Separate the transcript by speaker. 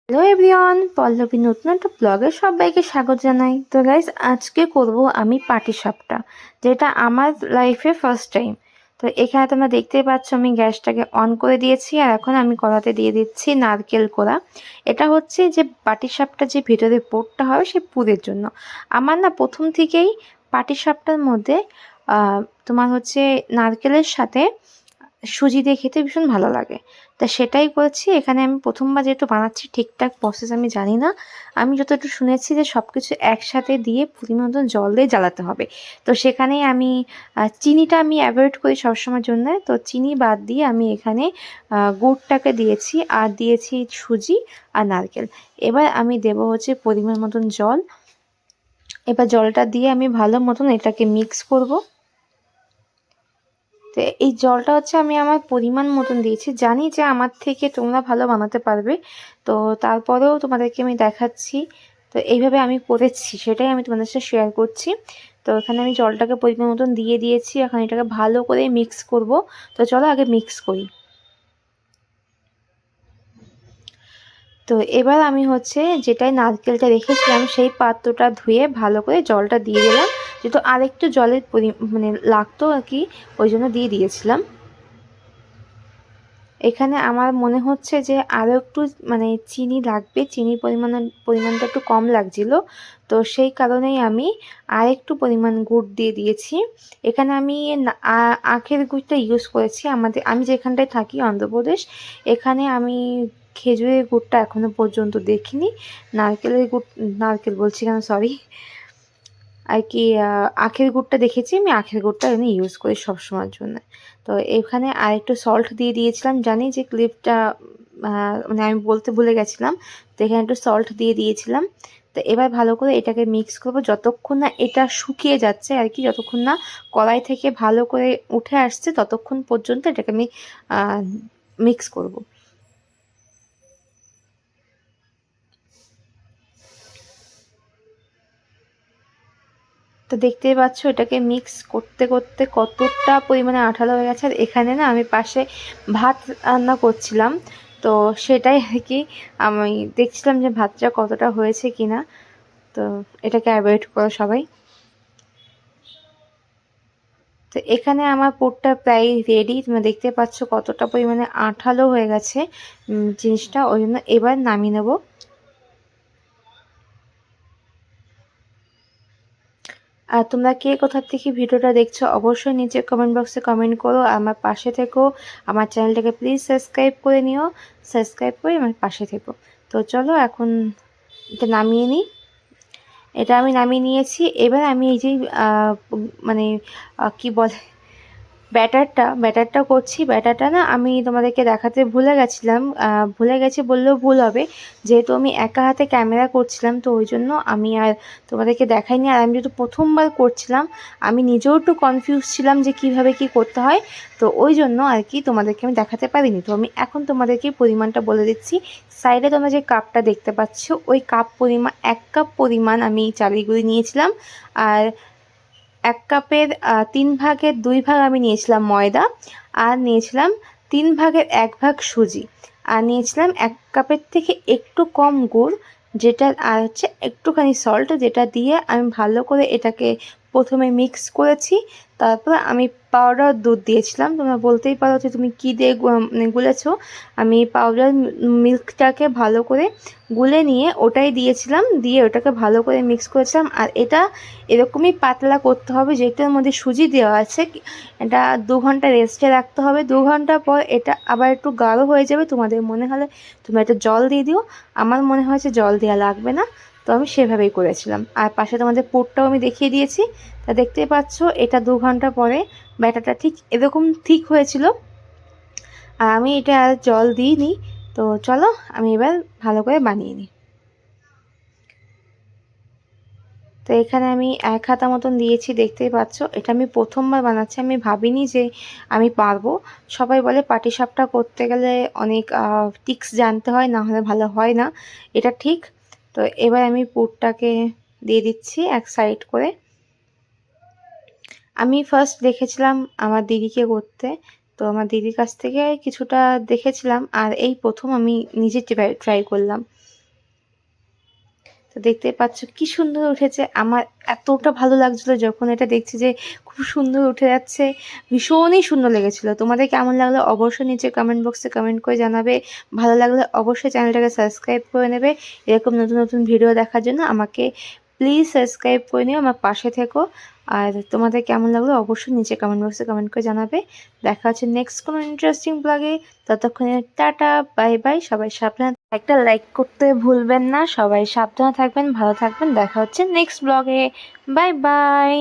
Speaker 1: Hello everyone, Pallavi নতুন একটা ব্লগে সবাইকে স্বাগত জানাই। তো গাইজ, আজকে করব আমি পাটিসাপটা, যেটা আমার লাইফে ফার্স্ট টাইম। তো এখানে তোমরা দেখতেই পাচ্ছ আমি গ্যাসটাকে অন করে দিয়েছি, আর এখন আমি কড়াতে দিয়ে দিচ্ছি নারকেল কোড়া। এটা হচ্ছে যে পাটিসাপটা যে ভিতরে পুরটা হবে সেই পুরের জন্য। আমার না প্রথম থেকেই পাটিসাপটার মধ্যে তোমার হচ্ছে নারকেলের সাথে সুজি দিয়ে খেতে ভীষণ ভালো লাগে। তা সেটাই করেছি এখানে। আমি প্রথমবার যেহেতু বানাচ্ছি, ঠিকঠাক প্রসেস আমি জানি না। আমি যতটুকু শুনেছি যে সব কিছু একসাথে দিয়ে পরিমাণ মতন জল দিয়ে জ্বালাতে হবে। তো সেখানেই আমি চিনিটা আমি অ্যাভয়েড করি সবসময়ের জন্য। তো চিনি বাদ দিয়ে আমি এখানে গুড়টাকে দিয়েছি, আর দিয়েছি সুজি আর নারকেল। এবার আমি দেব হচ্ছে পরিমাণ মতন জল। এবার জলটা দিয়ে আমি ভালো মতন এটাকে মিক্স করব। তো এই জলটা হচ্ছে আমি আমার পরিমাণ মতন দিয়েছি, জানি যে আমার থেকে তোমরা ভালো বানাতে পারবে, তো তারপরেও তোমাদেরকে আমি দেখাচ্ছি। তো এইভাবে আমি করেছি, সেটাই আমি তোমাদের সাথে শেয়ার করছি। তো এখানে আমি জলটাকে পরিমাণ মতন দিয়ে দিয়েছি, এখন এটাকে ভালো করে মিক্স করব। তো চলো আগে মিক্স করি। তো এবার আমি হচ্ছে যেটাই নারকেলটা রেখেছিলাম সেই পাত্রটা ধুয়ে ভালো করে জলটা দিয়ে দিলাম, যেহেতু আরেকটু জলের মানে লাগতো আর কি, ওই জন্য দিয়ে দিয়েছিলাম। এখানে আমার মনে হচ্ছে যে আরও একটু মানে চিনি লাগবে, চিনির পরিমাণটা একটু কম লাগছিল। তো সেই কারণেই আমি আর একটু পরিমাণ গুড় দিয়ে দিয়েছি। এখানে আমি আখের গুড়টা ইউজ করেছি। আমি যেখানটায় থাকি অন্ধ্রপ্রদেশ, এখানে আমি খেজুরের গুড়টা এখনো পর্যন্ত দেখিনি। নারকেল বলছি কেন, সরি, আর কি আখের গুড়টা দেখেছি। আমি আখের গুড়টা এমনি ইউজ করি সবসময়ের জন্য। তো এখানে আর একটু সল্ট দিয়ে দিয়েছিলাম, জানি যে ক্লিপটা মানে আমি বলতে ভুলে গেছিলাম। তো এখানে একটু সল্ট দিয়ে দিয়েছিলাম। তো এবার ভালো করে এটাকে মিক্স করবো যতক্ষণ না এটা শুকিয়ে যাচ্ছে আর কি, যতক্ষণ না কড়াই থেকে ভালো করে উঠে আসছে ততক্ষণ পর্যন্ত এটাকে আমি মিক্স করব। তো দেখতেই পাচ্ছ এটাকে মিক্স করতে করতে কতটা পরিমাণে আঠালো হয়ে গেছে। আর এখানে না আমি পাশে ভাত রান্না করছিলাম, তো সেটাই আর কি আমি দেখছিলাম যে ভাতটা কতটা হয়েছে কিনা। তো এটাকে অ্যাভয়েড করো সবাই। তো এখানে আমার পুরটা প্রায় রেডি, তুমি দেখতে পাচ্ছ কতটা পরিমাণে আঠালো হয়ে গেছে জিনিসটা, ওই জন্য এবার নামিয়ে নেবো। আর তোমরা কে কোথা থেকে ভিডিওটা দেখছো অবশ্যই নিচে কমেন্ট বক্সে কমেন্ট করো। আমার পাশে থেকো, আমার চ্যানেলটাকে প্লিজ সাবস্ক্রাইব করে নিও। সাবস্ক্রাইব করে আমার পাশে থেকো। তো চলো এখন এটা নামিয়ে নিই। এটা আমি নামিয়ে নিয়েছি। এবার আমি এই যে মানে কি বলে, ব্যাটারটা করছি। ব্যাটারটা না আমি তোমাদেরকে দেখাতে ভুলে গেছি বললেও ভুল হবে, যেহেতু আমি একা হাতে ক্যামেরা করছিলাম, তো ওই জন্য আমি আর তোমাদেরকে দেখাইনি। আর আমি যেহেতু প্রথমবার করছিলাম, আমি নিজেও একটু কনফিউজ ছিলাম যে কিভাবে কি করতে হয়, তো ওই জন্য আর কি তোমাদেরকে আমি দেখাতে পারিনি। তো আমি এখন তোমাদেরকে পরিমাণটা বলে দিচ্ছি। সাইডে তোমরা যে কাপটা দেখতে পাচ্ছ, ওই এক কাপ পরিমাণ আমি চালের গুঁড়ি নিয়েছিলাম। আর 1 কাপের 3 ভাগের 2 ভাগ আমি নিয়েছিলাম ময়দা, আর নিয়েছিলাম 3 ভাগের 1 ভাগ সুজি, আর নিয়েছিলাম 1 কাপের থেকে একটু কম গুড়, যেটা আর হচ্ছে একটুখানি সল্ট, যেটা দিয়ে আমি ভালো করে এটাকে প্রথমে মিক্স করেছি। তারপর আমি পাউডার দুধ দিয়েছিলাম। তোমরা বলতেই পারো যে তুমি কী দিয়ে মানে গুলেছো। আমি পাউডার মিল্কটাকে ভালো করে গুলে নিয়ে ওটাই দিয়েছিলাম, দিয়ে ওটাকে ভালো করে মিক্স করেছিলাম। আর এটা এরকমই পাতলা করতে হবে, যেটার মধ্যে সুজি দেওয়া আছে। এটা 2 ঘন্টা রেস্টে রাখতে হবে। 2 ঘন্টা পর এটা আবার একটু গাঢ় হয়ে যাবে। তোমাদের মনে হলে তোমরা একটা জল দিয়ে দিও। আমার মনে হয়েছে জল দেওয়া লাগবে না, তো আমি সেভাবেই করেছিলাম। আর পাশে তোমাদের পুরটাও আমি দেখিয়ে দিয়েছি। তা দেখতেই পাচ্ছ এটা 2 ঘন্টা পরে ব্যাটারটা ঠিক এরকম ঠিক হয়েছিল। আর আমি এটা আর জল দিইনি। তো চলো আমি এবার ভালো করে বানিয়ে নিই। তো এখানে আমি 1 হাতা মতন দিয়েছি, দেখতেই পাচ্ছ। এটা আমি প্রথমবার বানাচ্ছি, আমি ভাবিনি যে আমি পারবো। সবাই বলে পাটিসাপটা করতে গেলে অনেক টিক্স জানতে হয়, না হলে ভালো হয় না, এটা ঠিক। তো এবার আমি পুরটাকে দিয়ে দিচ্ছি এক সাইড করে। আমি ফার্স্ট দেখেছিলাম আমার দিদিকে করতে, তো আমার দিদির কাছ থেকে কিছুটা দেখেছিলাম, আর এই প্রথম আমি নিজে ট্রাই করলাম। তো দেখতেই পাচ্ছ কি সুন্দর উঠেছে। আমার এতটা ভালো লাগছিলো যখন এটা দেখছি যে খুব সুন্দর উঠে যাচ্ছে, ভীষণই সুন্দর লেগেছিলো। তোমাদের কেমন লাগলো অবশ্যই নিচে কমেন্ট বক্সে কমেন্ট করে জানাবে। ভালো লাগলে অবশ্যই চ্যানেলটাকে সাবস্ক্রাইব করে নেবে। এরকম নতুন নতুন ভিডিও দেখার জন্য আমাকে প্লিজ সাবস্ক্রাইব করে নিও, আমার পাশে থেকো। আর তোমাদের কেমন লাগলো অবশ্যই নিচে কমেন্ট বক্সে কমেন্ট করে জানাবে। দেখা হচ্ছে নেক্সট কোনো ইন্টারেস্টিং ব্লগে। ততক্ষণে টাটা, বাই বাই। সবাই সাবধানে, একটা লাইক করতে ভুলবেন না। সবাই সাবধানে থাকবেন, ভালো থাকবেন। দেখা হচ্ছে নেক্সট ব্লগে। Bye bye.